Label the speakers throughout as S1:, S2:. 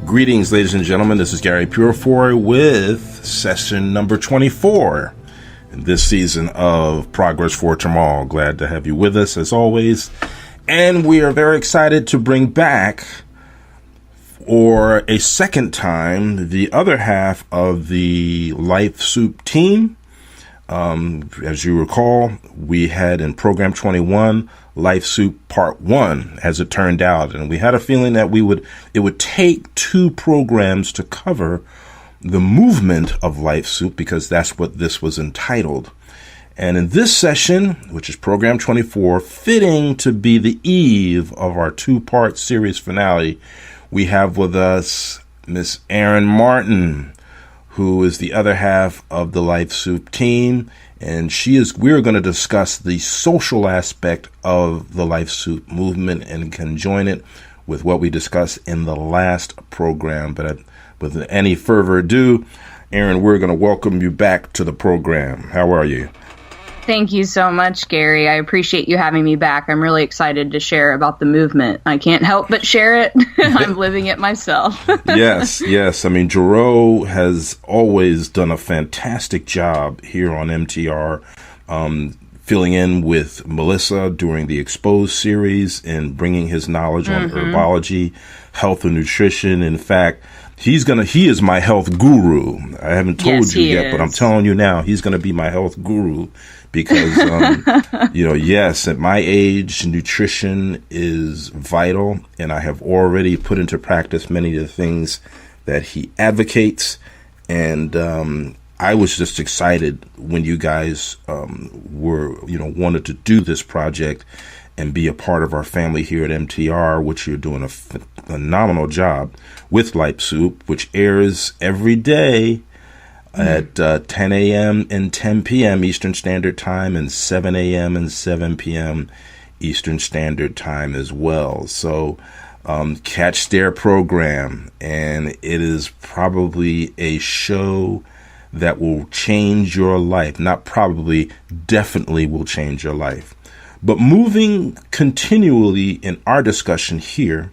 S1: Greetings, ladies and gentlemen. This is Gary Purifory with session number 24 in this season of Progress for Tomorrow. Glad to have you with us as always. And we are very excited to bring back, for a second time, the other half of the Life Soup team. As you recall, we had in program 21, Life Soup Part 1, as it turned out. And we had a feeling that it would take 2 programs to cover the movement of Life Soup, because that's what this was entitled. And in this session, which is program 24, fitting to be the eve of our 2-part series finale, we have with us Miss Erin Martin, who is the other half of the Life Soup team. And we're going to discuss the social aspect of the Life Soup movement and conjoin it with what we discussed in the last program. But with any further ado, Erin, we're going to welcome you back to the program. How are you?
S2: Thank you so much, Gary. I appreciate you having me back. I'm really excited to share about the movement. I can't help but share it. I'm living it myself. Yes.
S1: I mean, Gero has always done a fantastic job here on MTR, filling in with Melissa during the Exposed series and bringing his knowledge on herbology, health and nutrition. In fact, he is my health guru. I haven't told you yet, but I'm telling you now, he's going to be my health guru. Because, yes, at my age, nutrition is vital, and I have already put into practice many of the things that he advocates. And I was just excited when you guys wanted to do this project and be a part of our family here at MTR, which you're doing a phenomenal job with Life Soup, which airs every day at 10 a.m. and 10 p.m. Eastern Standard Time, and 7 a.m. and 7 p.m. Eastern Standard Time as well. So catch their program, and it is probably a show that will change your life. Not probably, definitely will change your life. But moving continually in our discussion here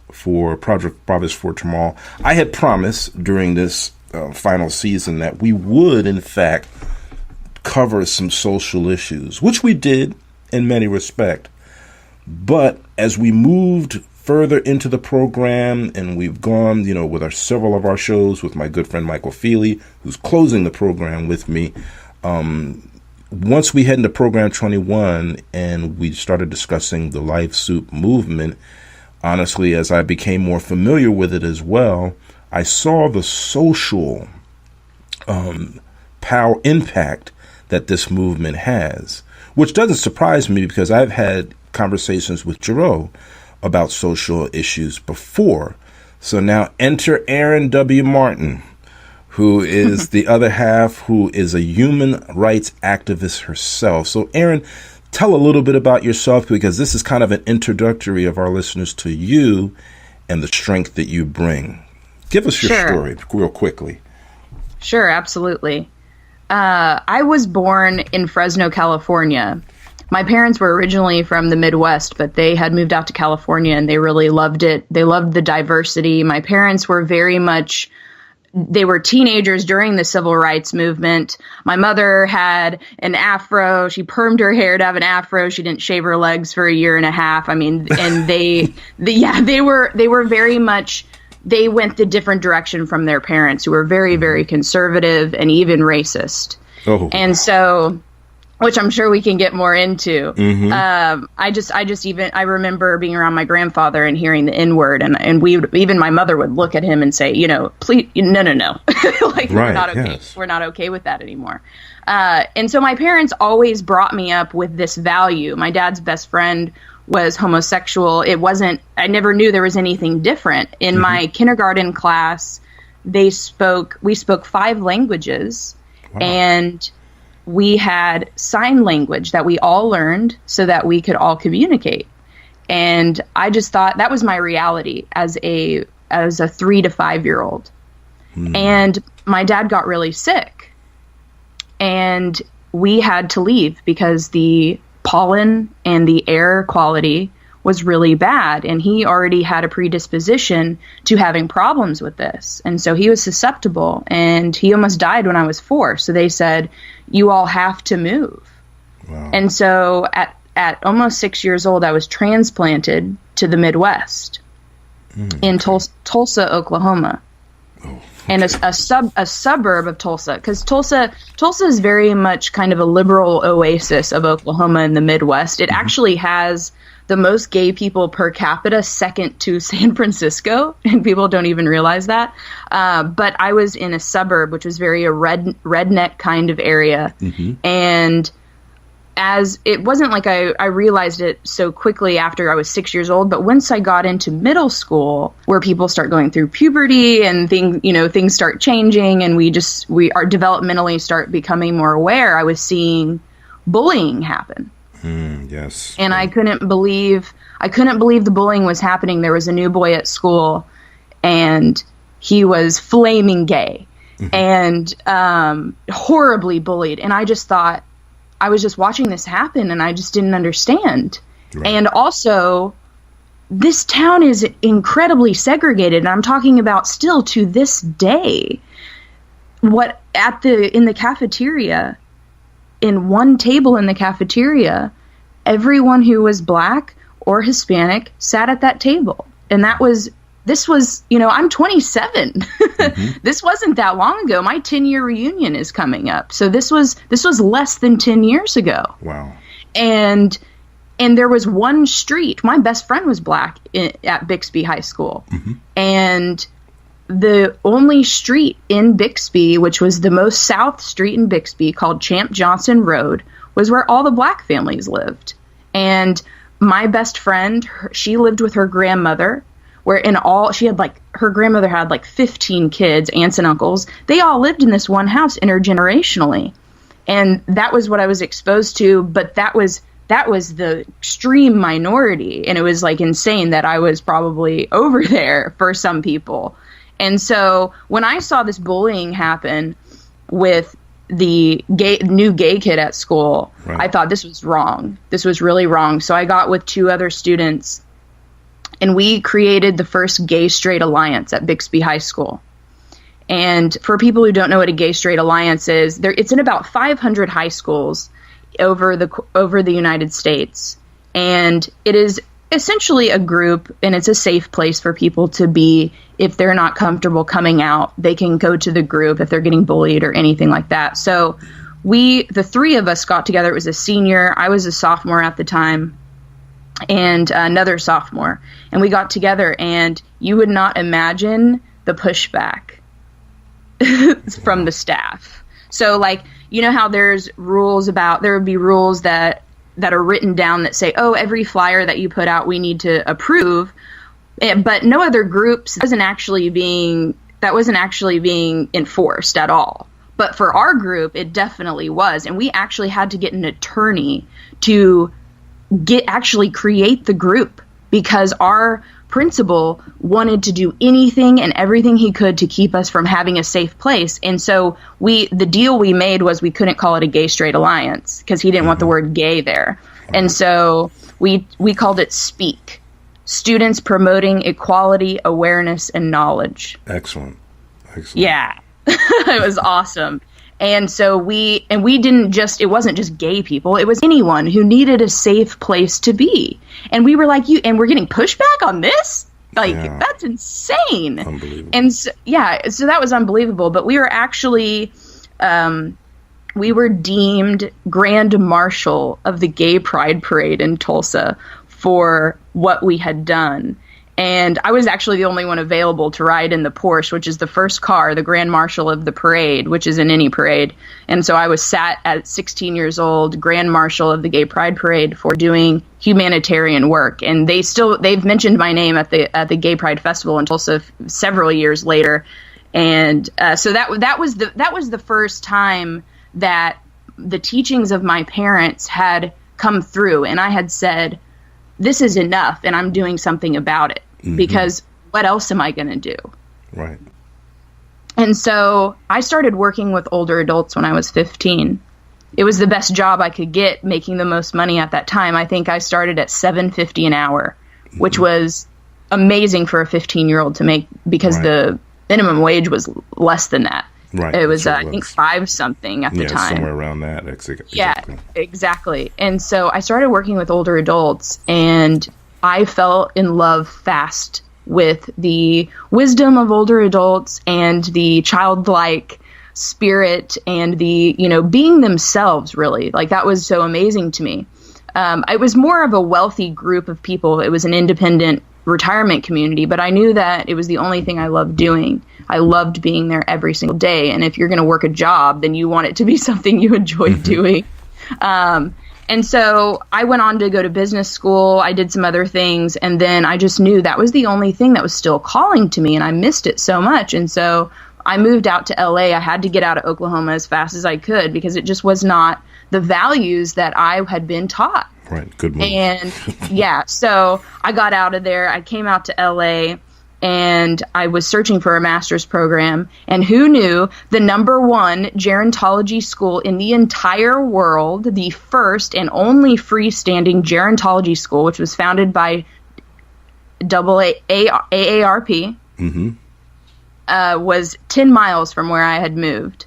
S1: for Project Progress for Tomorrow, I had promised during this final season that we would, in fact, cover some social issues, which we did in many respects. But as we moved further into the program, and we've gone, with several of our shows with my good friend Michael Feely, who's closing the program with me, once we head into program 21 and we started discussing the Life Soup movement, honestly, as I became more familiar with it as well, I saw the social power impact that this movement has, which doesn't surprise me because I've had conversations with Gero about social issues before. So now enter Erin W. Martin, who is the other half, who is a human rights activist herself. So Erin, tell a little bit about yourself, because this is kind of an introductory of our listeners to you and the strength that you bring. Give us your story real quickly.
S2: Sure, absolutely. I was born in Fresno, California. My parents were originally from the Midwest, but they had moved out to California and they really loved it. They loved the diversity. My parents were they were teenagers during the civil rights movement. My mother had an afro. She permed her hair to have an afro. She didn't shave her legs for a year and a half. I mean, and they were very much, they went the different direction from their parents, who were very, very conservative and even racist. Oh. And so, which I'm sure we can get more into. I remember being around my grandfather and hearing the N-word, and even my mother would look at him and say, please, no. Like, we're not okay. Yes. We're not okay with that anymore. And so my parents always brought me up with this value. My dad's best friend was homosexual. I never knew there was anything different. In my kindergarten class, we spoke 5 languages. Wow. And we had sign language that we all learned so that we could all communicate. And I just thought that was my reality as a 3 to 5 year old. And my dad got really sick and we had to leave because the pollen and the air quality was really bad, and he already had a predisposition to having problems with this. And so he was susceptible, and he almost died when I was 4. So they said, you all have to move. Wow. And so at almost 6 years old, I was transplanted to the Midwest in Tulsa, Oklahoma. Oh, okay. And a suburb of Tulsa, because Tulsa is very much kind of a liberal oasis of Oklahoma in the Midwest. It actually has the most gay people per capita, second to San Francisco, and people don't even realize that. But I was in a suburb, which was very a redneck kind of area, and as it wasn't like I realized it so quickly after I was 6 years old, but once I got into middle school, where people start going through puberty and things start changing, and we are developmentally start becoming more aware, I was seeing bullying happen.
S1: Yes.
S2: And I couldn't believe the bullying was happening. There was a new boy at school, and he was flaming gay and horribly bullied. And I just thought, I was just watching this happen, and I just didn't understand. Right. And also, this town is incredibly segregated, and I'm talking about still to this day. In the cafeteria, in one table in the cafeteria, everyone who was Black or Hispanic sat at that table. And this was, I'm 27. This wasn't that long ago. My 10-year reunion is coming up. So this was less than 10 years ago.
S1: Wow.
S2: And there was one street. My best friend was Black at Bixby High School. And the only street in Bixby, which was the most south street in Bixby, called Champ Johnson Road, was where all the Black families lived. And my best friend, she lived with her grandmother, where her grandmother had like 15 kids, aunts and uncles. They all lived in this one house intergenerationally. And that was what I was exposed to, but that was the extreme minority. And it was like insane that I was probably over there for some people. And so when I saw this bullying happen with the new gay kid at school, right, I thought this was wrong. This was really wrong. So I got with 2 other students, and we created the first gay-straight alliance at Bixby High School. And for people who don't know what a gay-straight alliance is, it's in about 500 high schools over the United States. And it is essentially a group, and it's a safe place for people to be. If they're not comfortable coming out, they can go to the group if they're getting bullied or anything like that. So the 3 of us got together. It was a senior. I was a sophomore at the time, and another sophomore. And we got together, and you would not imagine the pushback from the staff. So, how there would be rules that are written down that say, oh, every flyer that you put out, we need to approve. But no other groups, that wasn't actually being enforced at all. But for our group, it definitely was. And we actually had to get an attorney to create the group, because our principal wanted to do anything and everything he could to keep us from having a safe place. And so the deal we made was we couldn't call it a gay-straight alliance, because he didn't want the word gay there. And so we called it SPEAK, Students Promoting Equality, Awareness, and Knowledge.
S1: Excellent.
S2: Yeah. It was awesome. And so it wasn't just gay people, it was anyone who needed a safe place to be. And we were like, we're getting pushback on this? That's insane.
S1: Unbelievable.
S2: And so that was unbelievable. But we were actually, we were deemed Grand Marshal of the Gay Pride Parade in Tulsa for what we had done. And I was actually the only one available to ride in the Porsche, which is the first car, the Grand Marshal of the parade, which is in any parade. And so I was sat at 16 years old, Grand Marshal of the Gay Pride Parade, for doing humanitarian work. And they've mentioned my name at the Gay Pride Festival in Tulsa several years later. And so that was the first time that the teachings of my parents had come through, and I had said, this is enough, and I'm doing something about it, because what else am I going to do?
S1: Right.
S2: And so I started working with older adults when I was 15. it was the best job I could get, making the most money at that time. I think I started at $7.50 an hour, which was amazing for a 15-year-old to make, because the minimum wage was less than that.
S1: Right.
S2: It was, I think, 5 something at the time.
S1: Somewhere around that. Exactly.
S2: Yeah, exactly. And so I started working with older adults, and I fell in love fast with the wisdom of older adults and the childlike spirit and the, being themselves, really. Like, that was so amazing to me. It was more of a wealthy group of people. It was an independent retirement community, but I knew that it was the only thing I loved doing. I loved being there every single day. And if you're going to work a job, then you want it to be something you enjoy doing. And so I went on to go to business school. I did some other things. And then I just knew that was the only thing that was still calling to me. And I missed it so much. And so I moved out to LA. I had to get out of Oklahoma as fast as I could, because it just was not the values that I had been taught.
S1: Right. Good move.
S2: And so I got out of there. I came out to LA, and I was searching for a master's program. And who knew, the #1 gerontology school in the entire world, the first and only freestanding gerontology school, which was founded by AARP, was 10 miles from where I had moved.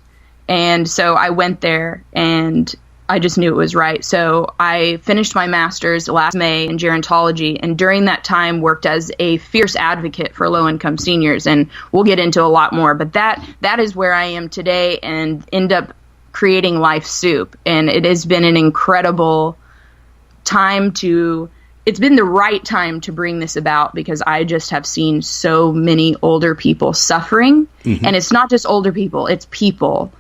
S2: And so I went there, and I just knew it was right. So I finished my master's last May in gerontology, and during that time worked as a fierce advocate for low-income seniors. And we'll get into a lot more, but that is where I am today, and end up creating Life Soup. And it has been an incredible time it's been the right time to bring this about, because I just have seen so many older people suffering. And it's not just older people, it's people.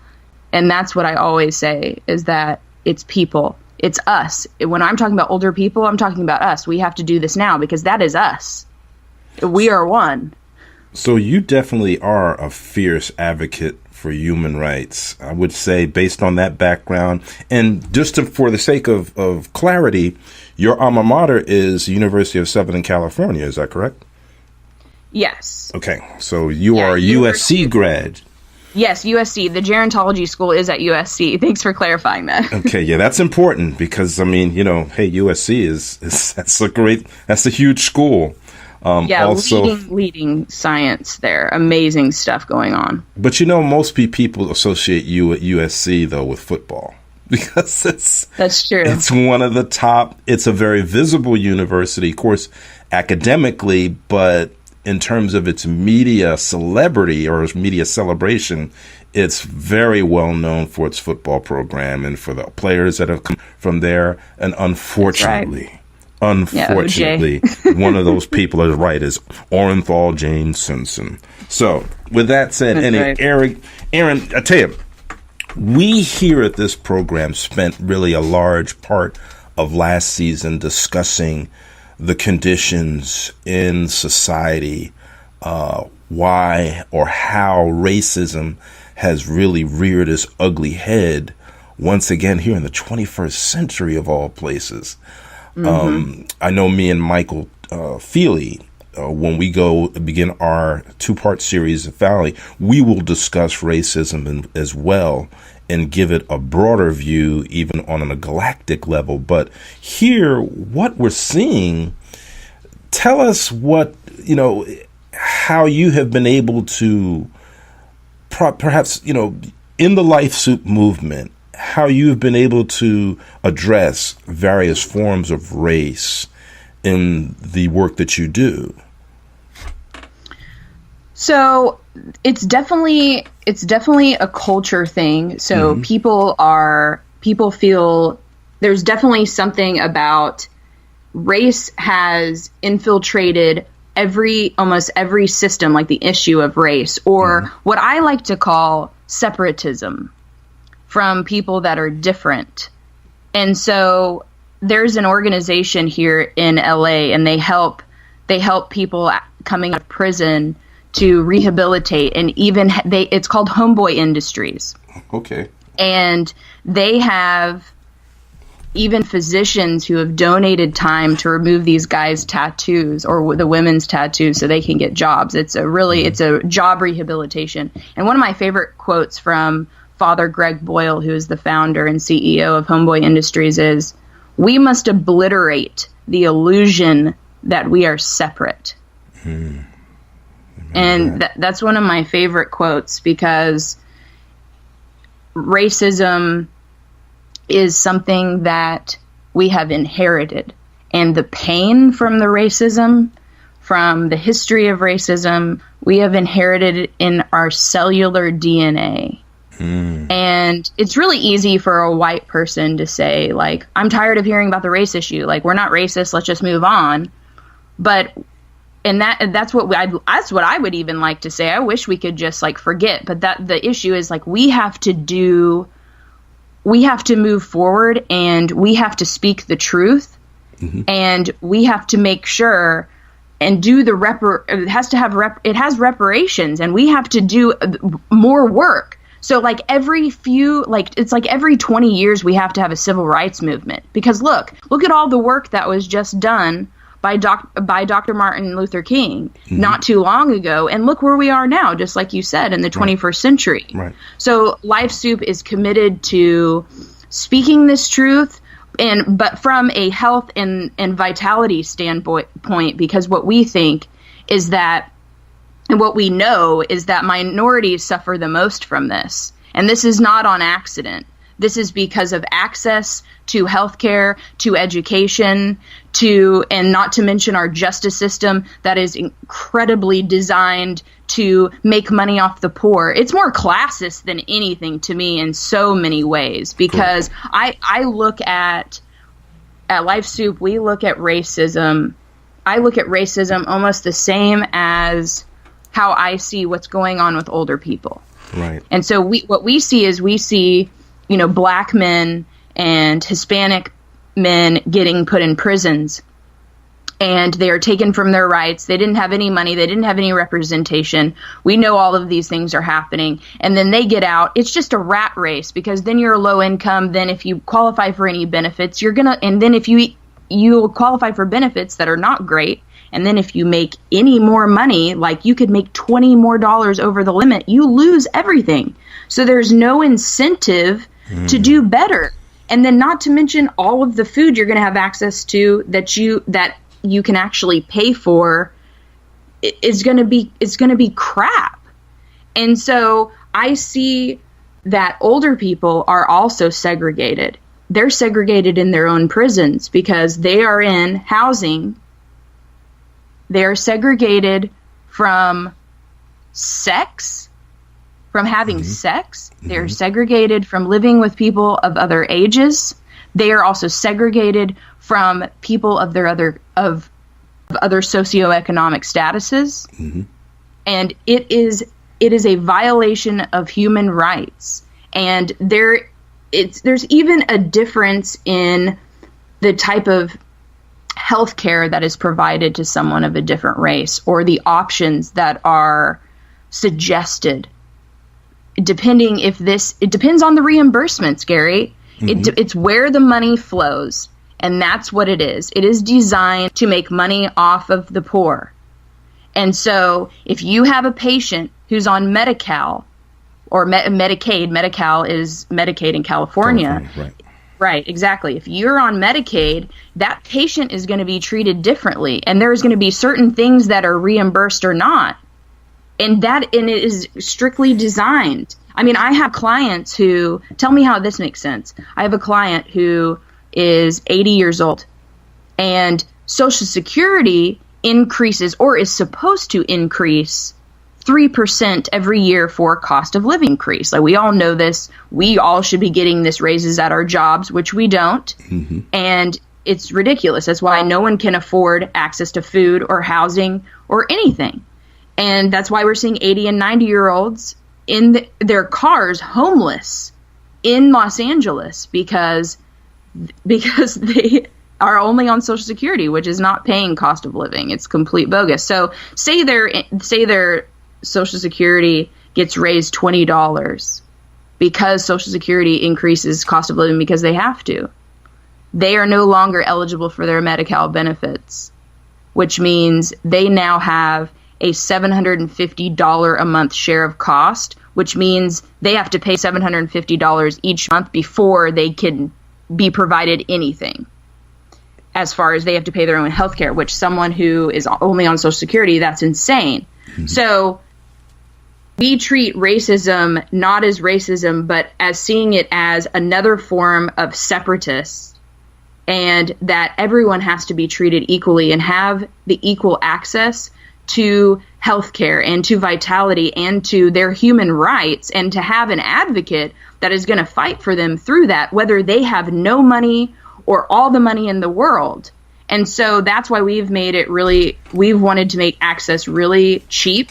S2: And that's what I always say, is that it's people. It's us. When I'm talking about older people, I'm talking about us. We have to do this now, because that is us. We are one.
S1: So you definitely are a fierce advocate for human rights, I would say, based on that background. And just for the sake of clarity, your alma mater is University of Southern California. Is that correct?
S2: Yes.
S1: Okay. So you are a USC grad.
S2: Yes, USC. The gerontology school is at USC. Thanks for clarifying that.
S1: Okay, yeah, that's important, because hey, USC that's a huge school. Also,
S2: leading science there. Amazing stuff going on.
S1: But most people associate you at USC though with football, because
S2: that's true.
S1: It's one of the top. It's a very visible university, of course, academically, but in terms of its media celebrity or its media celebration, it's very well known for its football program and for the players that have come from there. And unfortunately, one of those people is Orenthal James Simpson. So with that said, Erin, I tell you, we here at this program spent really a large part of last season discussing the conditions in society, why or how racism has really reared its ugly head once again here in the 21st century of all places. I know me and Michael Feely, when we go begin our 2-part series of Valley, we will discuss racism as well and give it a broader view, even on a galactic level. But here, what we're seeing, tell us how you have been able to, perhaps, in the Life Soup movement, how you've been able to address various forms of race in the work that you do.
S2: So it's definitely a culture thing. So people feel there's definitely something about race has infiltrated almost every system, like the issue of race, or what I like to call separatism from people that are different. And so there's an organization here in LA, and they help people coming out of prison to rehabilitate, and even it's called Homeboy Industries.
S1: Okay.
S2: And they have even physicians who have donated time to remove these guys' tattoos or the women's tattoos so they can get jobs. It's a job rehabilitation. And one of my favorite quotes from Father Greg Boyle, who is the founder and CEO of Homeboy Industries, is we must obliterate the illusion that we are separate. And that's one of my favorite quotes, because racism is something that we have inherited. And the pain from the racism, from the history of racism, we have inherited in our cellular DNA. And it's really easy for a white person to say, like, I'm tired of hearing about the race issue. Like, we're not racist. Let's just move on. But that's what I would even like to say. I wish we could just like forget. But that the issue is, like, we have to move forward, and we have to speak the truth, and we have to make sure and do it has reparations, and we have to do more work. So like every 20 years we have to have a civil rights movement, because look at all the work that was just done by Dr. Martin Luther King not too long ago, and look where we are now, just like you said, in the 21st century.
S1: Right.
S2: So Life Soup is committed to speaking this truth, but from a health and vitality standpoint, because what we think is that, and what we know is that minorities suffer the most from this. And this is not on accident. This is because of access to healthcare, to education, and not to mention our justice system that is incredibly designed to make money off the poor. It's more classist than anything to me in so many ways, because I look at Life Soup, we look at racism. I look at racism almost the same as how I see what's going on with older people.
S1: Right.
S2: And so what we see, black men and Hispanic men getting put in prisons, and they are taken from their rights. They didn't have any money. They didn't have any representation. We know all of these things are happening. And then they get out. It's just a rat race, because then you're low income. Then if you qualify for any benefits, and then if you qualify for benefits that are not great, and then if you make any more money, like you could make $20 more over the limit, you lose everything. So there's no incentive to do better. And then not to mention all of the food you're going to have access to that you can actually pay for is going to be crap. And so I see that older people are also segregated. They're segregated in their own prisons because they are in housing. They're segregated from sex, from having sex. They're segregated from living with people of other ages. They are also segregated from people of their other socioeconomic statuses. And it is a violation of human rights. And there's even a difference in the type of healthcare that is provided to someone of a different race, or the options that are suggested. It depends on the reimbursements, Gary. It's where the money flows, and that's what it is. It is designed to make money off of the poor. And so if you have a patient who's on Medi-Cal or Medicaid, Medi-Cal is Medicaid in California. Right, exactly. If you're on Medicaid, that patient is going to be treated differently, and there's going to be certain things that are reimbursed or not. And it is strictly designed. I mean, I have clients who, tell me how this makes sense. I have a client who is 80 years old, and Social Security increases, or is supposed to increase, 3% every year for cost of living increase. Like, we all know this. We all should be getting this raises at our jobs, which we don't. And it's ridiculous. That's why no one can afford access to food or housing or anything. And that's why we're seeing 80 and 90-year-olds in their cars homeless in Los Angeles because they are only on Social Security, which is not paying cost of living. It's complete bogus. So say their Social Security gets raised $20 because Social Security increases cost of living because they have to. They are no longer eligible for their Medi-Cal benefits, which means they now have a $750 a month share of cost, which means they have to pay $750 each month before they can be provided anything. As far as they have to pay their own health care, which someone who is only on Social Security, that's insane. Mm-hmm. So we treat racism not as racism, but as seeing it as another form of separatists, and that everyone has to be treated equally and have the equal access to healthcare and to vitality and to their human rights, and to have an advocate that is going to fight for them through that, whether they have no money or all the money in the world. And so that's why we've wanted to make access really cheap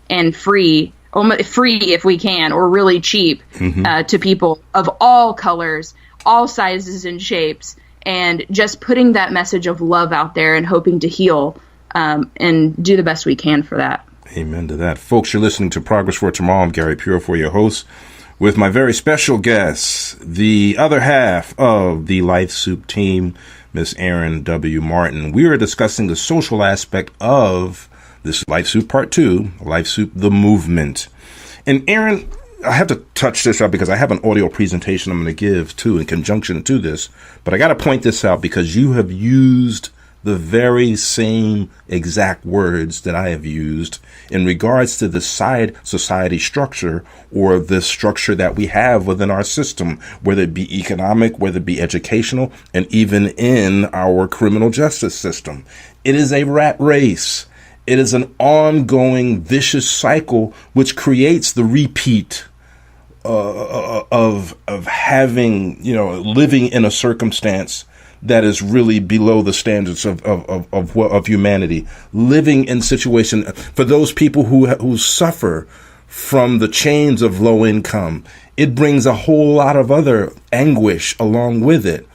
S2: and free if we can, or really cheap to people of all colors, all sizes and shapes, and just putting that message of love out there and hoping to heal and do the best we can for that.
S1: Amen to that. Folks, you're listening to Progress for Tomorrow. I'm Gary Purifory, your host, with my very special guest, the other half of the Life Soup team, Miss Erin W. Martin. We are discussing the social aspect of this Life Soup Part 2, Life Soup, the movement. And Erin, I have to touch this out because I have an audio presentation I'm going to give too in conjunction to this, but I got to point this out because you have used the very same exact words that I have used in regards to the society structure, or the structure that we have within our system, whether it be economic, whether it be educational, and even in our criminal justice system. It is a rat race. It is an ongoing vicious cycle which creates the repeat of having, living in a circumstance that is really below the standards of humanity, living in situation for those people who suffer from the chains of low income. It brings a whole lot of other anguish along with it.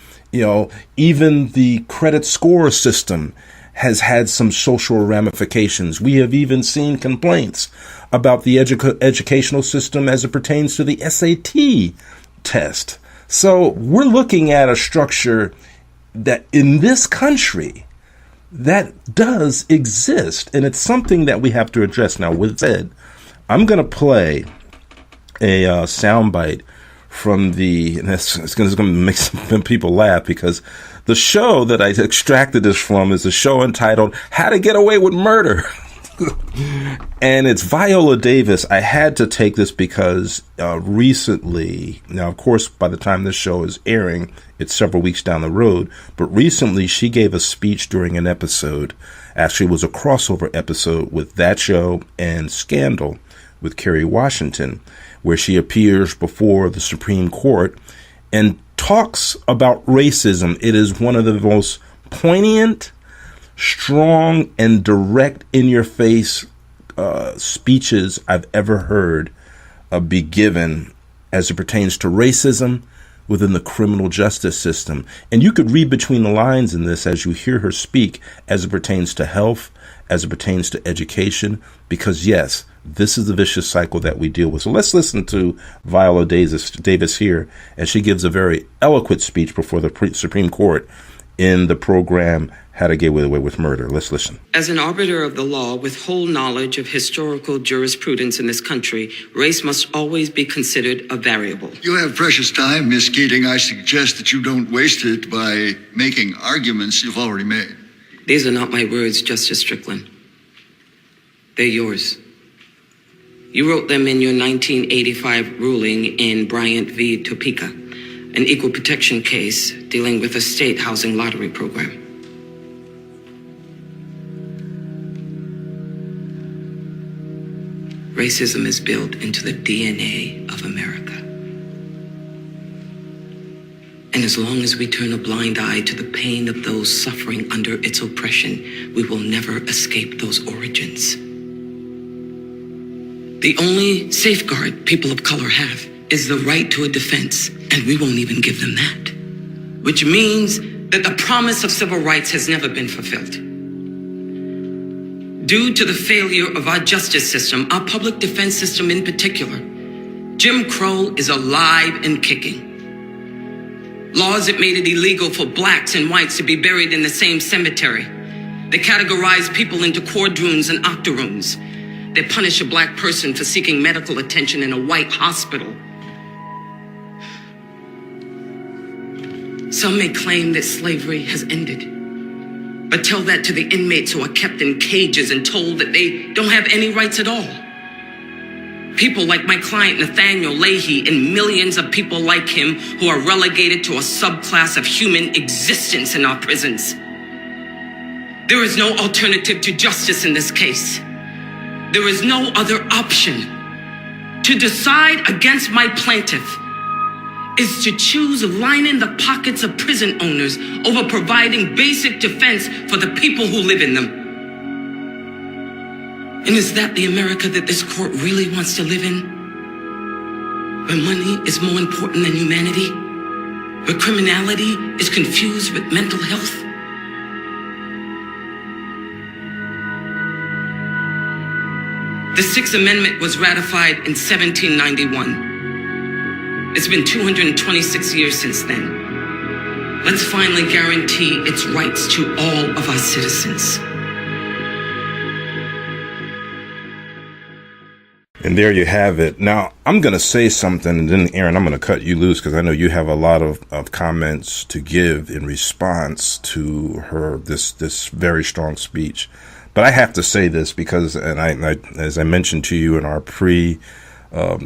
S1: Even the credit score system has had some social ramifications. We have even seen complaints about the educational system as it pertains to the SAT test. So we're looking at a structure that in this country that does exist, and it's something that we have to address. Now, with that, I'm going to play a soundbite from and it's going to make some people laugh, because the show that I extracted this from is a show entitled How to Get Away with Murder. And it's Viola Davis. I had to take this because recently, now, of course, by the time this show is airing, it's several weeks down the road, but recently she gave a speech during an episode. Actually, it was a crossover episode with that show and Scandal with Kerry Washington, where she appears before the Supreme Court and talks about racism. It is one of the most poignant, strong, and direct, in-your-face speeches I've ever heard be given as it pertains to racism within the criminal justice system. And you could read between the lines in this as you hear her speak, as it pertains to health, as it pertains to education, because yes, this is the vicious cycle that we deal with. So let's listen to Viola Davis here as she gives a very eloquent speech before the Supreme Court in the program How to Get Away with Murder. Let's listen.
S3: As an arbiter of the law with whole knowledge of historical jurisprudence in this country, race must always be considered a variable.
S4: You have precious time, Miss Keating. I suggest that you don't waste it by making arguments you've already made.
S3: These are not my words, Justice Strickland. They're yours. You wrote them in your 1985 ruling in Bryant v. Topeka, an equal protection case dealing with a state housing lottery program. Racism is built into the DNA of America. And as long as we turn a blind eye to the pain of those suffering under its oppression, we will never escape those origins. The only safeguard people of color have is the right to a defense, and we won't even give them that. Which means that the promise of civil rights has never been fulfilled. Due to the failure of our justice system, our public defense system in particular, Jim Crow is alive and kicking. Laws that made it illegal for blacks and whites to be buried in the same cemetery They categorize people into quadroons and octoroons. They punish a black person for seeking medical attention in a white hospital. Some may claim that slavery has ended, but tell that to the inmates who are kept in cages and told that they don't have any rights at all. People like my client Nathaniel Leahy and millions of people like him who are relegated to a subclass of human existence in our prisons. There is no alternative to justice in this case. There is no other option. To decide against my plaintiff is to choose lining the pockets of prison owners over providing basic defense for the people who live in them. And is that the America that this court really wants to live in? Where money is more important than humanity? Where criminality is confused with mental health? The Sixth Amendment was ratified in 1791. It's been 226 years since then. Let's finally guarantee its rights to all of our citizens.
S1: And there you have it. Now, I'm going to say something, and then, Erin, I'm going to cut you loose because I know you have a lot of comments to give in response to this very strong speech. But I have to say this because, and I as I mentioned to you in our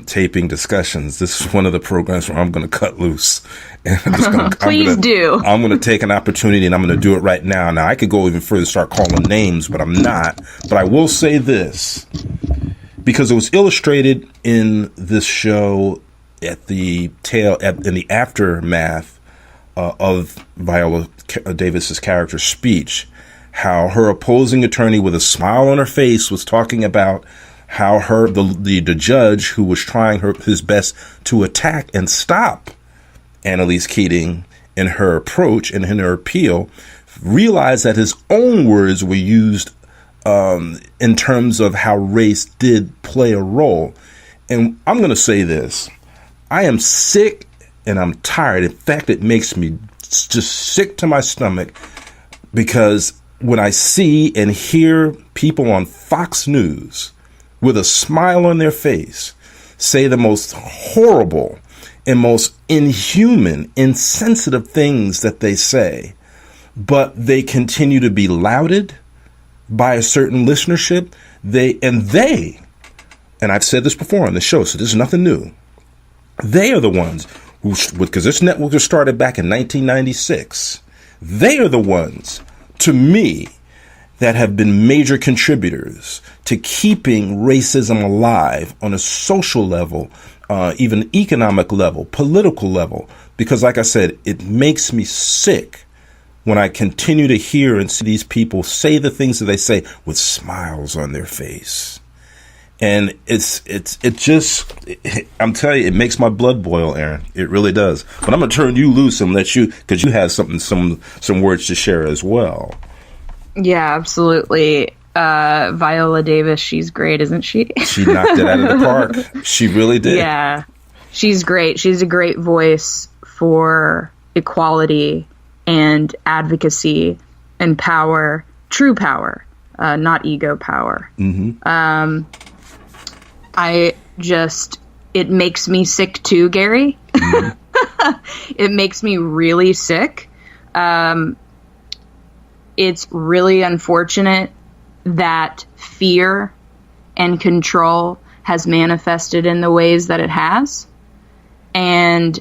S1: taping discussions, this is one of the programs where I'm going to cut loose. And
S2: Please do.
S1: I'm going to take an opportunity, and I'm going to do it right now. Now, I could go even further, start calling names, but I'm not. But I will say this, because it was illustrated in this show in the aftermath of Viola Davis's character's speech, how her opposing attorney with a smile on her face was talking about how the judge who was trying his best to attack and stop Annalise Keating in her approach and in her appeal realized that his own words were used in terms of how race did play a role. And I'm going to say this. I am sick and I'm tired. In fact, it makes me just sick to my stomach because when I see and hear people on Fox News with a smile on their face say the most horrible and most inhuman, insensitive things that they say, but they continue to be lauded by a certain listenership, and I've said this before on the show, so this is nothing new. They are the ones who, because this network was started back in 1996, they are the ones, to me, that have been major contributors to keeping racism alive on a social level, even economic level, political level, because like I said, it makes me sick when I continue to hear and see these people say the things that they say with smiles on their face. And I'm telling you, it makes my blood boil, Erin. It really does. But I'm going to turn you loose and let you, because you have some words to share as well.
S2: Yeah, absolutely. Viola Davis, she's great, isn't she?
S1: She knocked it out of the park. She really did.
S2: Yeah, she's great. She's a great voice for equality and advocacy and power, true power, not ego power. Mm-hmm. It makes me sick too, Gary. Mm-hmm. It makes me really sick. It's really unfortunate that fear and control has manifested in the ways that it has. And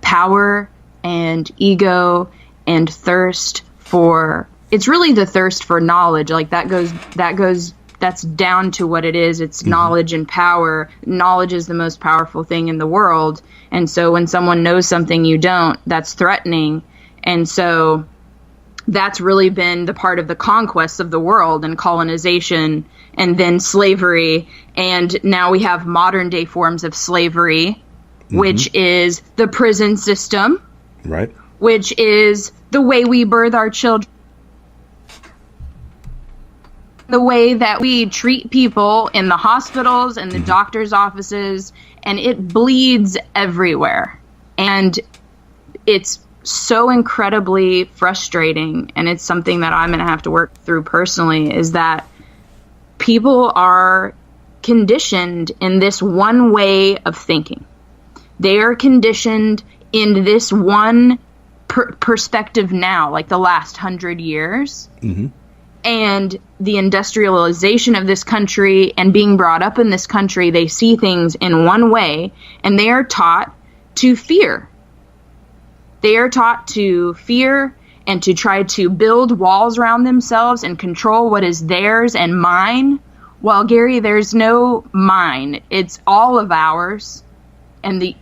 S2: power and ego and thirst for, it's really the thirst for knowledge. Like that's down to what it is. It's mm-hmm. knowledge and power. Knowledge is the most powerful thing in the world. And so when someone knows something you don't, that's threatening. And so that's really been the part of the conquest of the world and colonization and then slavery. And now we have modern day forms of slavery, mm-hmm. which is the prison system.
S1: Right.
S2: Which is the way we birth our children, the way that we treat people in the hospitals and the mm-hmm. doctor's offices, and it bleeds everywhere. And it's so incredibly frustrating, and it's something that I'm going to have to work through personally, is that people are conditioned in this one way of thinking. They are conditioned in this one perspective now, like the last 100 years. Mm-hmm. And the industrialization of this country and being brought up in this country, they see things in one way, and they are taught to fear. They are taught to fear and to try to build walls around themselves and control what is theirs and mine. Well, Gary, there's no mine. It's all of ours, and the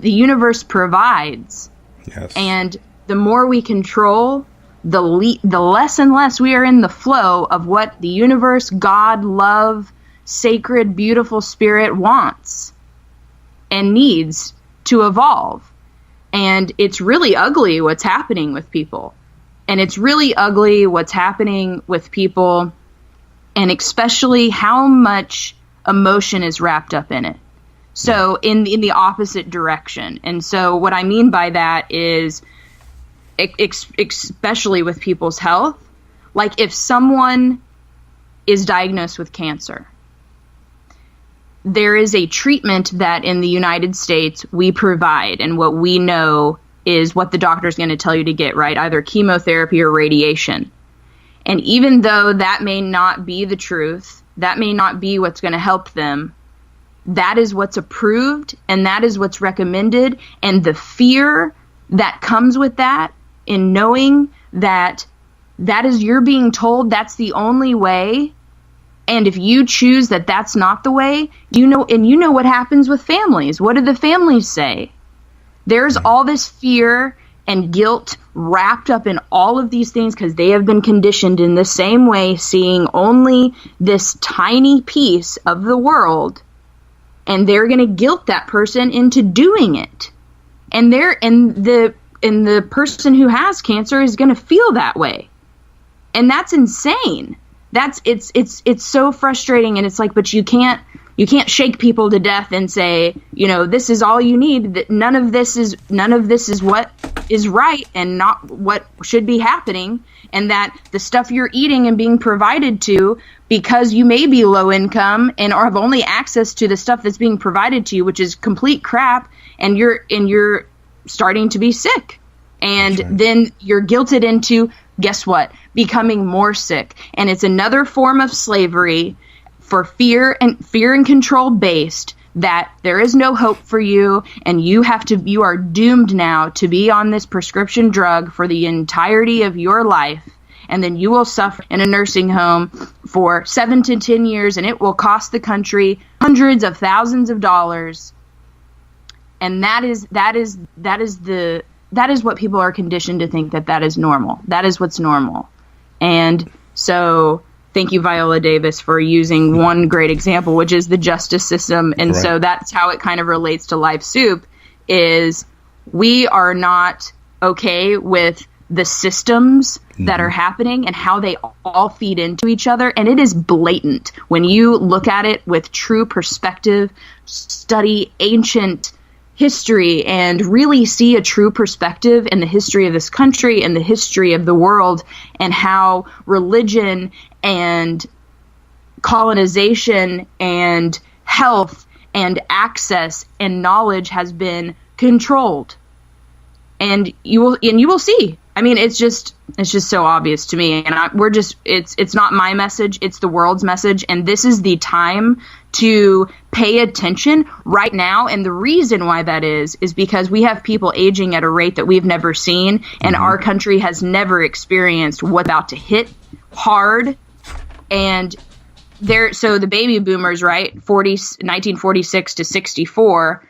S2: universe provides.
S1: Yes.
S2: And the more we control, the less and less we are in the flow of what the universe, God, love, sacred, beautiful spirit wants and needs to evolve. And it's really ugly what's happening with people. And it's really ugly what's happening with people, and especially how much emotion is wrapped up in it. So in the opposite direction. And so what I mean by that is, especially with people's health, like if someone is diagnosed with cancer, there is a treatment that in the United States we provide, and what we know is what the doctor is going to tell you to get, right? Either chemotherapy or radiation. And even though that may not be the truth, that may not be what's going to help them, that is what's approved and that is what's recommended. And the fear that comes with that, in knowing that that is, you're being told that's the only way, and if you choose that that's not the way, you know what happens with families. What do the families say? There's all this fear and guilt wrapped up in all of these things because they have been conditioned in the same way, seeing only this tiny piece of the world, and they're going to guilt that person into doing it. And the person who has cancer is going to feel that way. And that's insane. It's so frustrating, and it's like, but you can't shake people to death and say, this is all you need. That none of this is what is right and not what should be happening, and that the stuff you're eating and being provided to, because you may be low income and have only access to the stuff that's being provided to you, which is complete crap, and you're starting to be sick, and then you're guilted into, guess what? Becoming more sick. And it's another form of slavery for fear and control based, that there is no hope for you, and you are doomed now to be on this prescription drug for the entirety of your life. And then you will suffer in a nursing home for 7 to 10 years, and it will cost the country hundreds of thousands of dollars. And that is what people are conditioned to think, that is normal. That is what's normal. And so thank you, Viola Davis, for using one great example, which is the justice system. And so that's how it kind of relates to Life Soup, is we are not okay with the systems that are happening and how they all feed into each other. And it is blatant when you look at it with true perspective, study ancient history, and really see a true perspective in the history of this country and the history of the world, and how religion and colonization and health and access and knowledge has been controlled. And you will see. I mean, it's just so obvious to me. And it's not my message, it's the world's message. And this is the time to pay attention right now. And the reason why that is because we have people aging at a rate that we've never seen. And our country has never experienced what's about to hit hard. And so the baby boomers, right? 1946 to 64,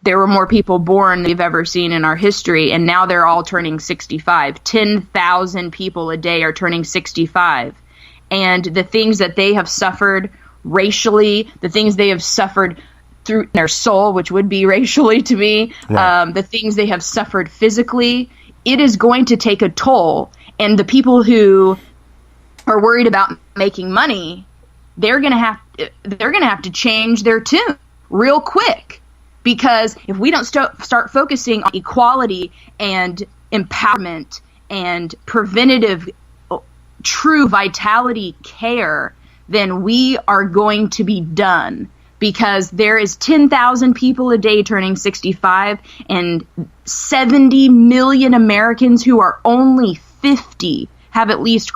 S2: there were more people born than we've ever seen in our history, and now they're all turning 65. 10,000 people a day are turning 65. And the things that they have suffered racially, the things they have suffered through their soul, which would be racially to me, the things they have suffered physically, it is going to take a toll. And the people who are worried about making money, they're going to have to change their tune real quick. Because if we don't start focusing on equality and empowerment and preventative, true vitality care, then we are going to be done. Because there is 10,000 people a day turning 65 and 70 million Americans who are only 50 have at least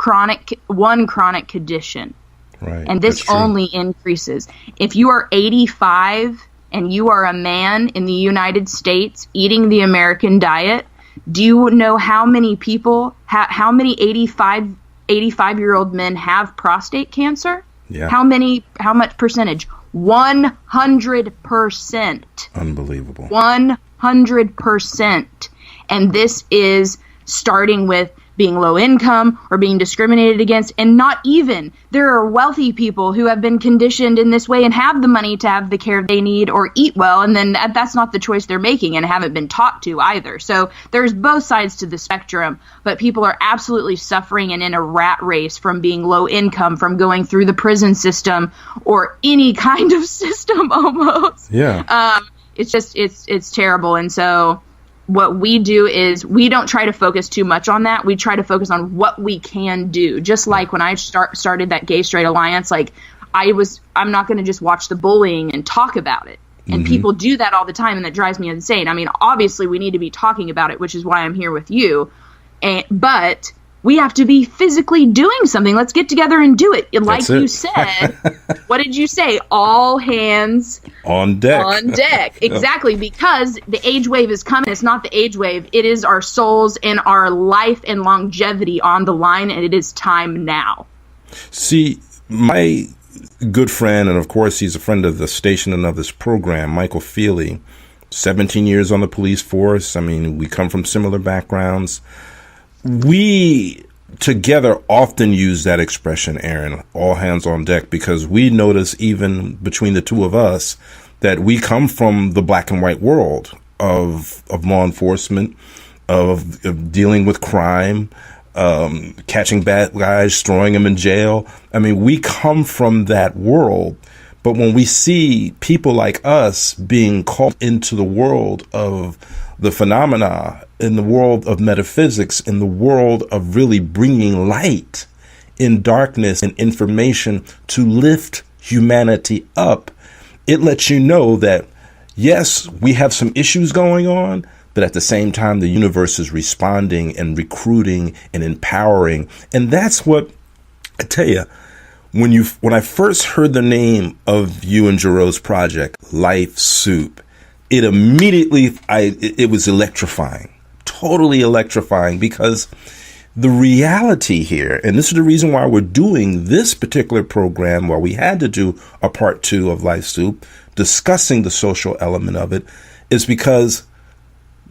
S2: one chronic condition.
S1: Right.
S2: And this only increases. If you are 85 and you are a man in the United States eating the American diet, do you know how many people, how many 85-year-old men have prostate cancer?
S1: Yeah.
S2: How much percentage? 100%.
S1: Unbelievable.
S2: 100%. And this is starting with being low income or being discriminated against, and not even. There are wealthy people who have been conditioned in this way and have the money to have the care they need or eat well, and then that's not the choice they're making and haven't been taught to either. So there's both sides to the spectrum, but people are absolutely suffering and in a rat race from being low income, from going through the prison system or any kind of system almost.
S1: Yeah.
S2: It's terrible. And so what we do is we don't try to focus too much on that. We try to focus on what we can do. Just like when I started that Gay Straight Alliance, like I'm not going to just watch the bullying and talk about it. And people do that all the time, and that drives me insane. I mean, obviously we need to be talking about it, which is why I'm here with you. But we have to be physically doing something. Let's get together and do it. Like you said, what did you say? All hands
S1: on deck.
S2: On deck. Exactly. Because the age wave is coming. It's not the age wave. It is our souls and our life and longevity on the line. And it is time now.
S1: See, my good friend, and of course he's a friend of the station and of this program, Michael Feely, 17 years on the police force. I mean, we come from similar backgrounds. We together often use that expression, Erin, all hands on deck, because we notice even between the two of us that we come from the black and white world of law enforcement, of dealing with crime, catching bad guys, throwing them in jail. I mean, we come from that world. But when we see people like us being called into the world of the phenomena, in the world of metaphysics, in the world of really bringing light in darkness and information to lift humanity up, it lets you know that, yes, we have some issues going on, but at the same time, the universe is responding and recruiting and empowering. And that's what I tell you. When I first heard the name of you and Gero's project, Life Soup, it immediately, it was electrifying, totally electrifying, because the reality here, and this is the reason why we're doing this particular program, why we had to do a part 2 of Life Soup, discussing the social element of it, is because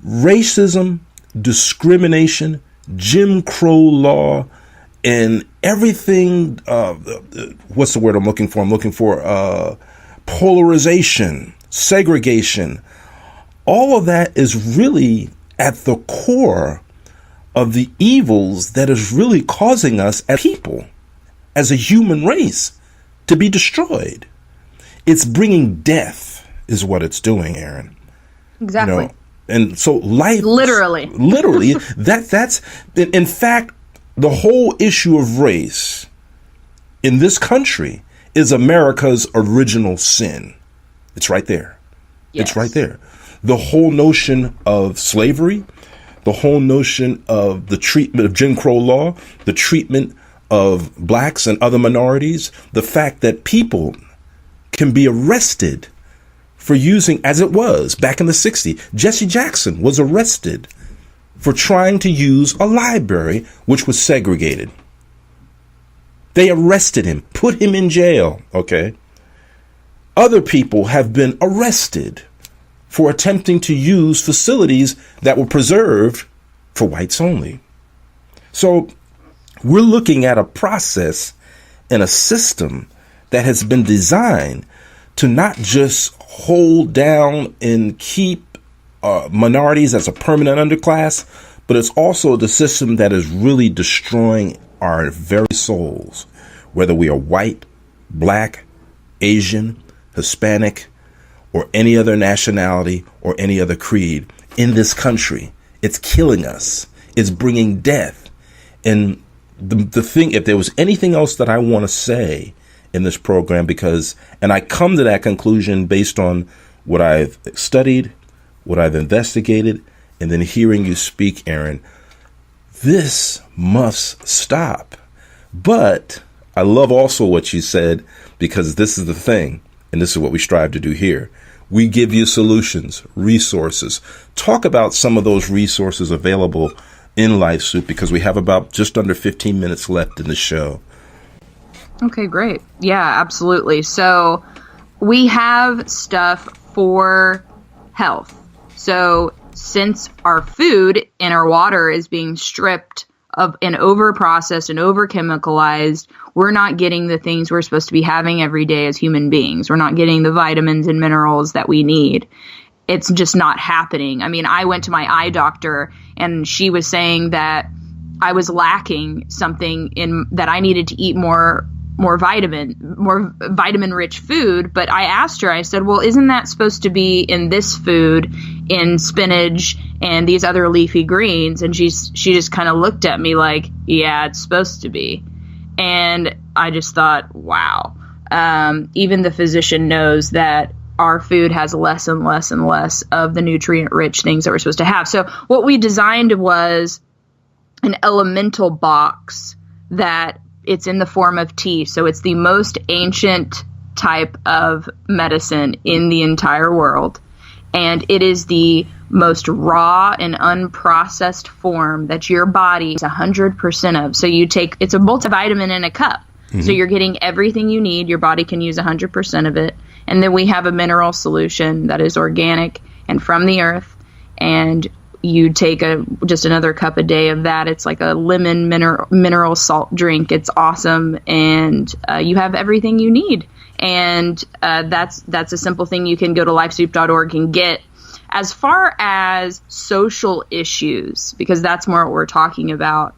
S1: racism, discrimination, Jim Crow law, and everything, what's the word I'm looking for? I'm looking for polarization, segregation. All of that is really at the core of the evils that is really causing us as people, as a human race, to be destroyed. It's bringing death is what it's doing, Erin.
S2: Exactly.
S1: You know? And so life,
S2: literally,
S1: that's, in fact, the whole issue of race in this country is America's original sin. It's right there.
S2: Yes.
S1: It's right there. The whole notion of slavery, the whole notion of the treatment of Jim Crow law, the treatment of blacks and other minorities, the fact that people can be arrested for using, as it was back in the 60s, Jesse Jackson was arrested for trying to use a library which was segregated. They arrested him, put him in jail, okay? Other people have been arrested for attempting to use facilities that were preserved for whites only. So we're looking at a process and a system that has been designed to not just hold down and keep minorities as a permanent underclass, but it's also the system that is really destroying our very souls, whether we are white, black, Asian, Hispanic, or any other nationality or any other creed in this country. It's killing us. it's bringing death. And the thing, if there was anything else that I want to say in this program, and I come to that conclusion based on what I've studied, what I've investigated, and then hearing you speak, Erin, this must stop. But I love also what you said, because this is the thing, and this is what we strive to do here. We give you solutions, resources. Talk about some of those resources available in Life Soup, because we have about just under 15 minutes left in the show.
S2: Okay, great. Yeah, absolutely. So we have stuff for health. So since our food and our water is being stripped of and over-processed and over-chemicalized, we're not getting the things we're supposed to be having every day as human beings. We're not getting the vitamins and minerals that we need. It's just not happening. I mean, I went to my eye doctor and she was saying that I was lacking something in that I needed to eat more vitamin-rich food. But I asked her, I said, well, isn't that supposed to be in this food, in spinach and these other leafy greens? And she just kind of looked at me like, yeah, it's supposed to be. And I just thought, wow. Even the physician knows that our food has less and less and less of the nutrient-rich things that we're supposed to have. So what we designed was an elemental box that it's in the form of tea. So it's the most ancient type of medicine in the entire world. And it is the most raw and unprocessed form that your body is 100% of. So it's a multivitamin in a cup. Mm-hmm. So you're getting everything you need. Your body can use 100% of it. And then we have a mineral solution that is organic and from the earth. And you take just another cup a day of that. It's like a lemon mineral salt drink. It's awesome. And you have everything you need. And that's a simple thing you can go to lifesoup.org and get. As far as social issues, because that's more what we're talking about,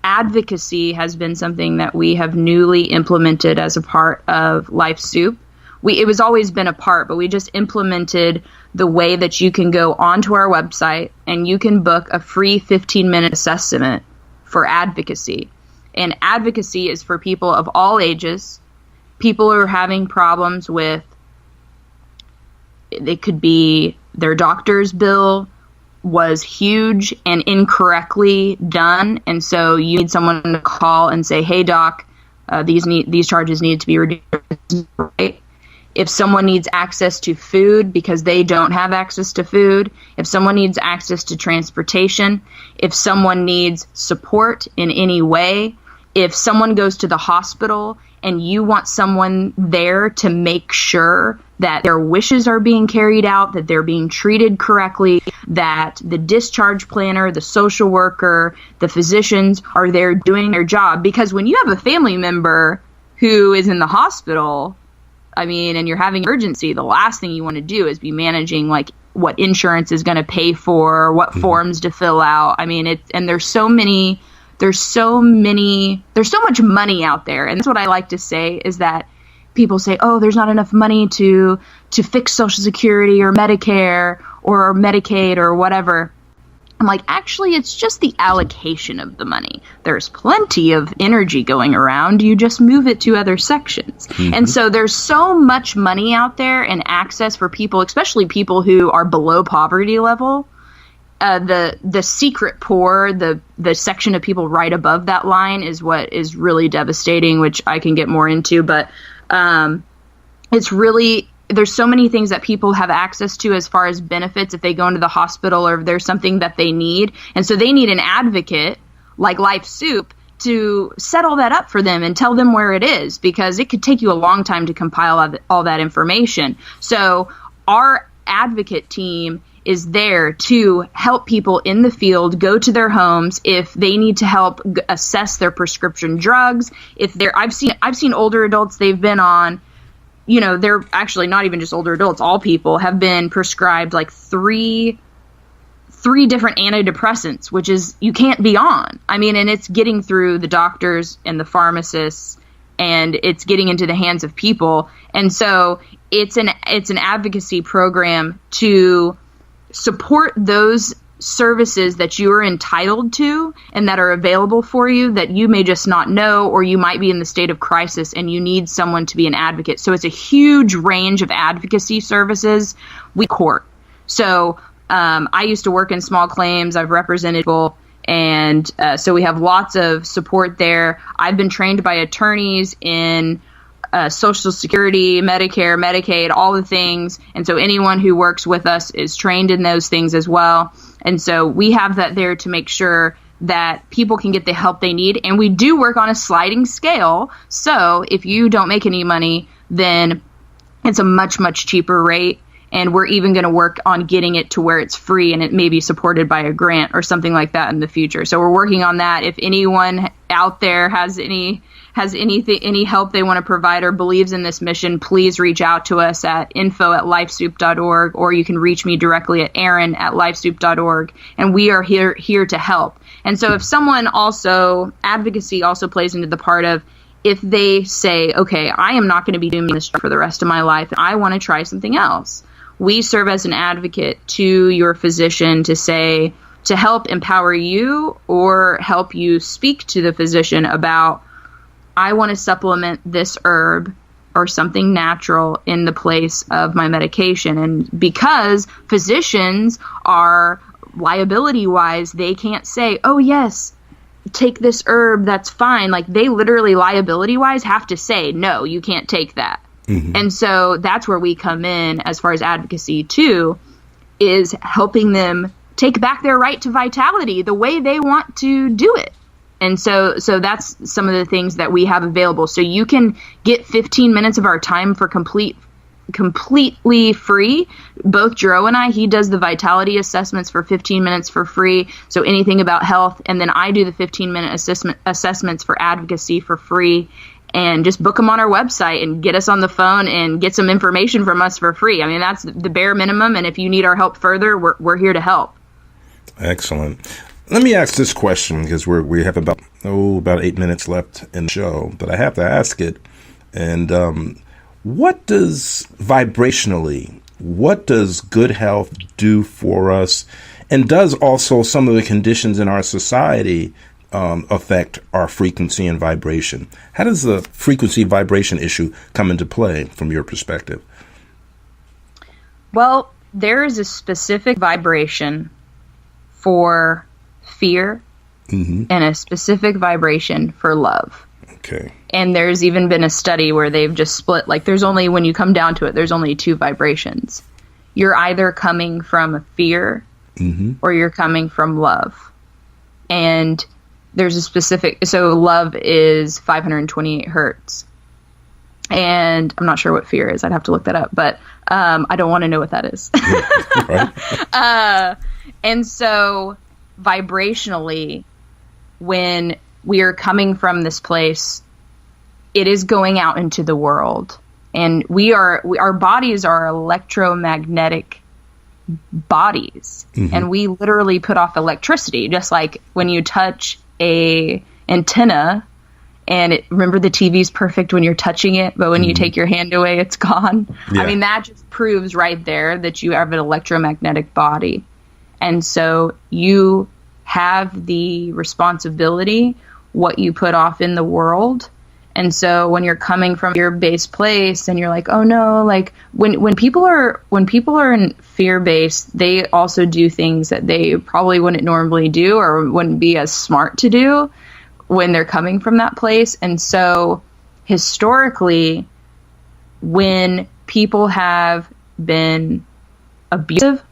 S2: advocacy has been something that we have newly implemented as a part of Life Soup. It was always been a part, but we just implemented the way that you can go onto our website and you can book a free 15-minute assessment for advocacy. And advocacy is for people of all ages, people who are having problems with, it could be their doctor's bill was huge and incorrectly done, and so you need someone to call and say, hey doc, these charges need to be reduced. Right? If someone needs access to food because they don't have access to food, if someone needs access to transportation, if someone needs support in any way, if someone goes to the hospital and you want someone there to make sure that their wishes are being carried out, that they're being treated correctly, that the discharge planner, the social worker, the physicians are there doing their job. Because when you have a family member who is in the hospital, I mean, and you're having urgency, the last thing you want to do is be managing like what insurance is going to pay for, what forms to fill out. I mean, there's so much money out there. And that's what I like to say is that people say, oh, there's not enough money to fix Social Security or Medicare or Medicaid or whatever. I'm like, actually, it's just the allocation of the money. There's plenty of energy going around. You just move it to other sections. Mm-hmm. And so there's so much money out there and access for people, especially people who are below poverty level. The secret poor, the section of people right above that line is what is really devastating, which I can get more into. But it's really, there's so many things that people have access to as far as benefits if they go into the hospital or if there's something that they need. And so they need an advocate like Life Soup to set all that up for them and tell them where it is, because it could take you a long time to compile all that information. So our advocate team is there to help people in the field go to their homes if they need to help assess their prescription drugs. I've seen older adults, they've been on, they're actually not even just older adults, all people have been prescribed like three different antidepressants, which is you can't be on. I mean, and it's getting through the doctors and the pharmacists, and it's getting into the hands of people. And so it's an advocacy program to support those services that you are entitled to and that are available for you that you may just not know, or you might be in the state of crisis and you need someone to be an advocate. So it's a huge range of advocacy services. We court. So I used to work in small claims. I've represented people, and so we have lots of support there. I've been trained by attorneys in Social Security, Medicare, Medicaid, all the things. And so anyone who works with us is trained in those things as well. And so we have that there to make sure that people can get the help they need. And we do work on a sliding scale. So if you don't make any money, then it's a much, much cheaper rate. And we're even going to work on getting it to where it's free and it may be supported by a grant or something like that in the future. So we're working on that. If anyone out there has any help they want to provide or believes in this mission, please reach out to us at info@lifesoup.org, or you can reach me directly at Erin@lifesoup.org, and we are here to help. And so if someone also, advocacy also plays into the part of, if they say, okay, I am not going to be doing this for the rest of my life, I want to try something else. We serve as an advocate to your physician to help empower you or help you speak to the physician about, I want to supplement this herb or something natural in the place of my medication. And because physicians are liability-wise, they can't say, oh, yes, take this herb, that's fine. Like, they literally liability-wise have to say, no, you can't take that. Mm-hmm. And so that's where we come in as far as advocacy too, is helping them take back their right to vitality the way they want to do it. And so that's some of the things that we have available. So you can get 15 minutes of our time for completely free. Both Jero and I, he does the vitality assessments for 15 minutes for free. So anything about health. And then I do the 15-minute assessments for advocacy for free. And just book them on our website and get us on the phone and get some information from us for free. I mean, that's the bare minimum. And if you need our help further, we're here to help.
S1: Excellent. Let me ask this question, because we have about 8 minutes left in the show, but I have to ask it. And what does good health do for us? And does also some of the conditions in our society affect our frequency and vibration? How does the frequency vibration issue come into play from your perspective?
S2: Well, there is a specific vibration for fear, mm-hmm. and a specific vibration for love.
S1: Okay.
S2: And there's even been a study where they've just split, like, there's only, when you come down to it, there's only two vibrations. You're either coming from fear, mm-hmm. or you're coming from love. And there's a specific, so love is 528 hertz. And I'm not sure what fear is. I'd have to look that up, but I don't want to know what that is.
S1: Right.
S2: And so vibrationally, when we are coming from this place, it is going out into the world. And our bodies are electromagnetic bodies. Mm-hmm. And we literally put off electricity, just like when you touch a antenna, and remember, the TV's perfect when you're touching it, but when mm-hmm. you take your hand away, it's gone. Yeah. I mean, that just proves right there that you have an electromagnetic body. And so you have the responsibility what you put off in the world. And so when you're coming from your base place and you're like, oh no, like when people are in fear based, they also do things that they probably wouldn't normally do or wouldn't be as smart to do when they're coming from that place. And so historically, when people have been abusive,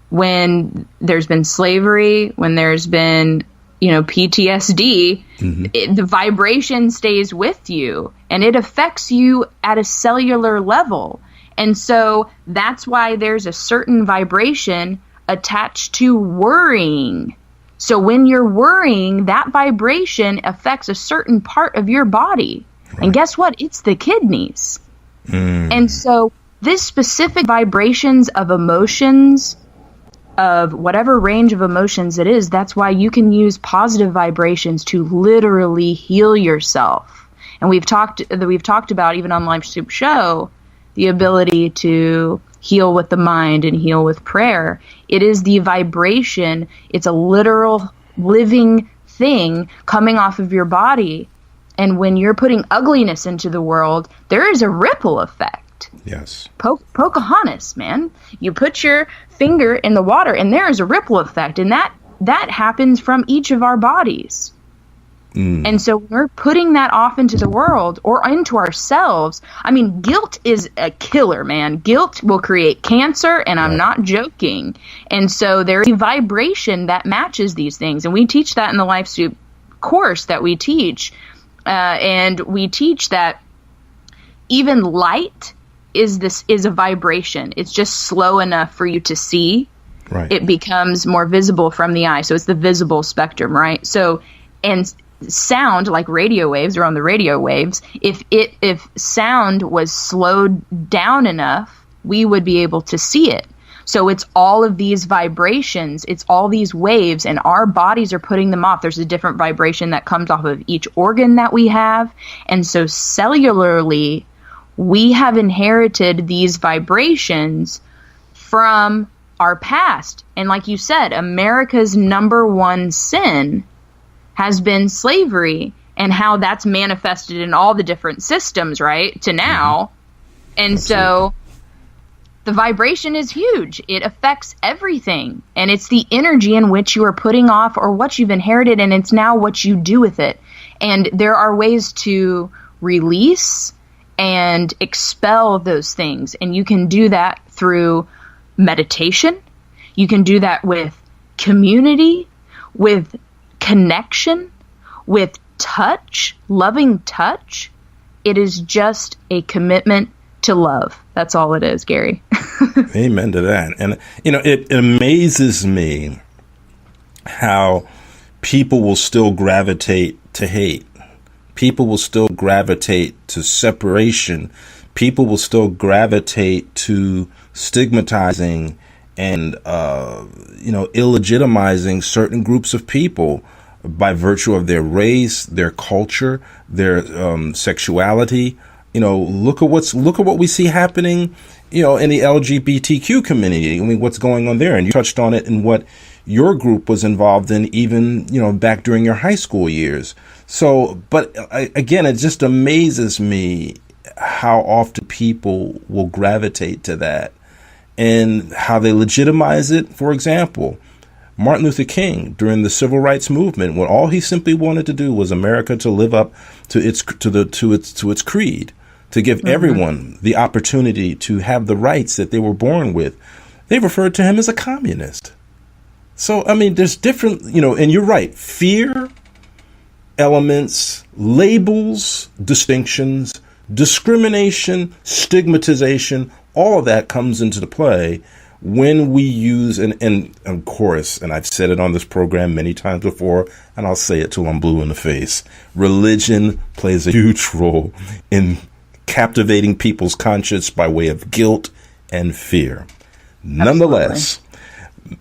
S2: when there's been slavery, when there's been, PTSD, mm-hmm. The vibration stays with you and it affects you at a cellular level. And so that's why there's a certain vibration attached to worrying. So when you're worrying, that vibration affects a certain part of your body. Right. And guess what? It's the kidneys. Mm. And so this specific vibrations of emotions, of whatever range of emotions it is, that's why you can use positive vibrations to literally heal yourself. And we've talked about, even on Life Soup Show, the ability to heal with the mind and heal with prayer. It is the vibration. It's a literal living thing coming off of your body. And when you're putting ugliness into the world, there is a ripple effect.
S1: Yes.
S2: Pocahontas, man. You put your finger in the water and there is a ripple effect. And that happens from each of our bodies. And so we're putting that off into the world or into ourselves. I mean, guilt is a killer, man. Guilt will create cancer, and I'm not joking. And so there's a vibration that matches these things. And we teach that in the Life Soup course that we teach. And we teach that even light is a vibration. It's just slow enough for you to see.
S1: Right.
S2: It becomes more visible from the eye. So it's the visible spectrum, right? So, and sound, like radio waves, or on the radio waves, if sound was slowed down enough, we would be able to see it. So it's all of these vibrations, it's all these waves, and our bodies are putting them off. There's a different vibration that comes off of each organ that we have. And so cellularly, we have inherited these vibrations from our past. And like you said, America's number one sin has been slavery, and how that's manifested in all the different systems, right, to now. And Absolutely. So the vibration is huge. It affects everything. And it's the energy in which you are putting off or what you've inherited, and it's now what you do with it. And there are ways to release and expel those things. And you can do that through meditation. You can do that with community, with connection, with touch, loving touch. It is just a commitment to love. That's all it is, Gary.
S1: Amen to that. And, it amazes me how people will still gravitate to hate. People will still gravitate to separation. People will still gravitate to stigmatizing and, illegitimizing certain groups of people by virtue of their race, their culture, their sexuality. Look at what we see happening, in the LGBTQ community. I mean, what's going on there? And you touched on it in what your group was involved in, even, back during your high school years. So, but again, it just amazes me how often people will gravitate to that and how they legitimize it. For example, Martin Luther King, during the civil rights movement, when all he simply wanted to do was America to live up to its creed, to give everyone the opportunity to have the rights that they were born with, they referred to him as a communist. So, I mean, there's different, and you're right, fear, elements, labels, distinctions, discrimination, stigmatization, all of that comes into the play when we use, and of course, and I've said it on this program many times before, and I'll say it till I'm blue in the face, religion plays a huge role in captivating people's conscience by way of guilt and fear. Nonetheless,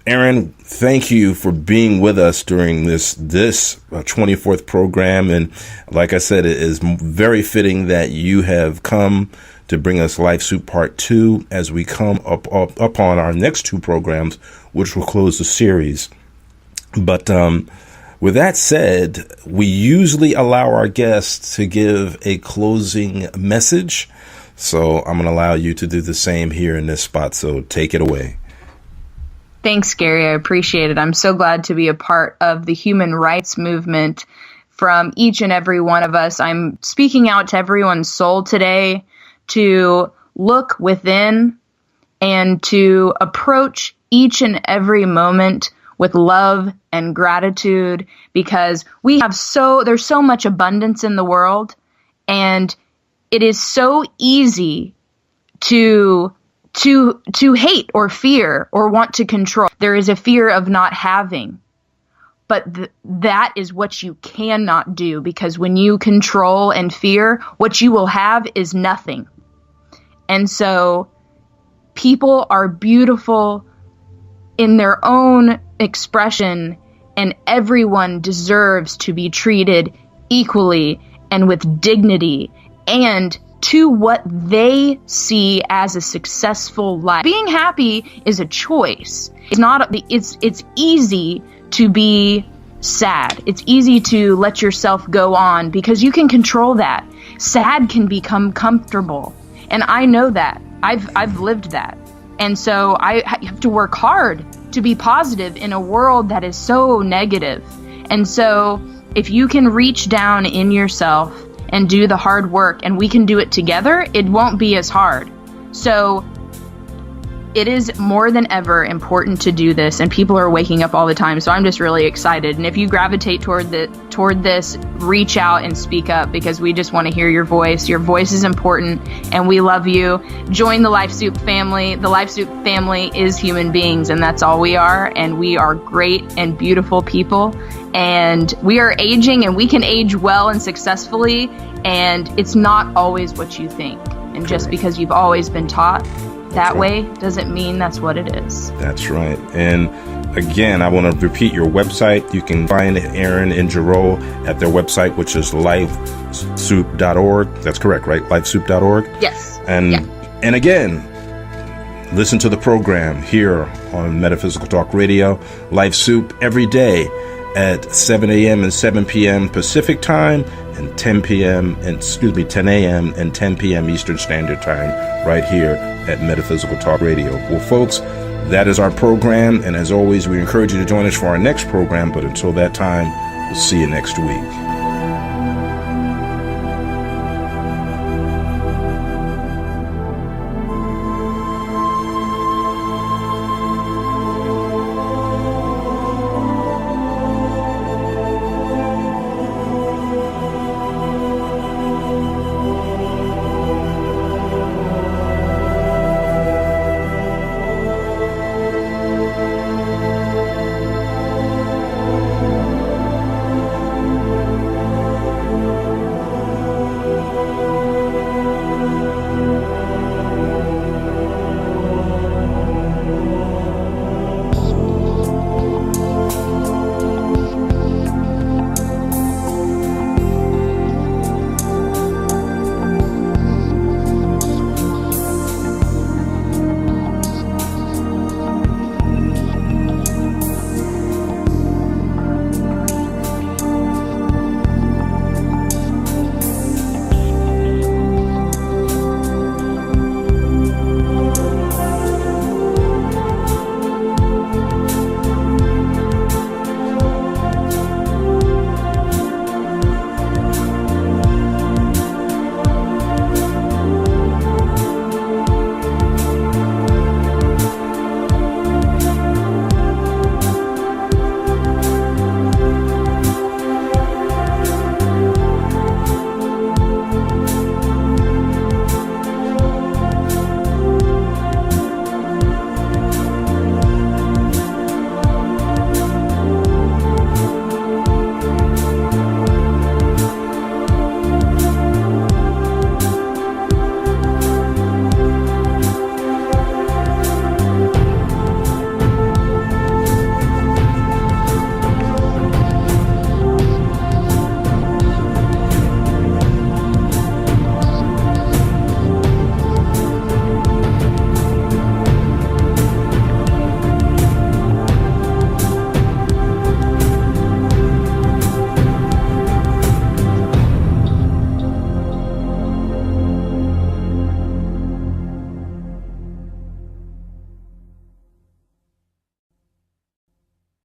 S1: Erin, thank you for being with us during this 24th program. And like I said, it is very fitting that you have come to bring us Life Soup Part 2 as we come up on our next two programs, which will close the series. But with that said, we usually allow our guests to give a closing message. So I'm going to allow you to do the same here in this spot. So take it away.
S2: Thanks, Gary. I appreciate it. I'm so glad to be a part of the human rights movement from each and every one of us. I'm speaking out to everyone's soul today to look within and to approach each and every moment with love and gratitude, because there's so much abundance in the world, and it is so easy to hate or fear or want to control. There is a fear of not having, but that is what you cannot do, because when you control and fear, what you will have is nothing. And so people are beautiful in their own expression, and everyone deserves to be treated equally and with dignity, and to what they see as a successful life. Being happy is a choice. It's easy to be sad. It's easy to let yourself go on because you can control that. Sad can become comfortable. And I know that. I've lived that. And so I have to work hard to be positive in a world that is so negative. And so if you can reach down in yourself and do the hard work, and we can do it together, it won't be as hard. So it is more than ever important to do this, and people are waking up all the time. So I'm just really excited. And if you gravitate toward this, reach out and speak up, because we just want to hear your voice. Your voice is important, and we love you. Join the Life Soup family. The Life Soup family is human beings, and that's all we are. And we are great and beautiful people. And we are aging, and we can age well and successfully. And it's not always what you think. And just because you've always been taught that way doesn't mean that's what it is.
S1: That's right. And again, I want to repeat your website. You can find Erin and Gero at their website, which is lifesoup.org. That's correct, right? Lifesoup.org?
S2: Yes.
S1: And again, listen to the program here on Metaphysical Talk Radio, Life Soup, every day at 7 a.m. and 7 p.m. Pacific Time, and 10 a.m. and 10 p.m. Eastern Standard Time, right here at Metaphysical Talk Radio. Well, folks, that is our program, and as always, we encourage you to join us for our next program, but until that time, we'll see you next week.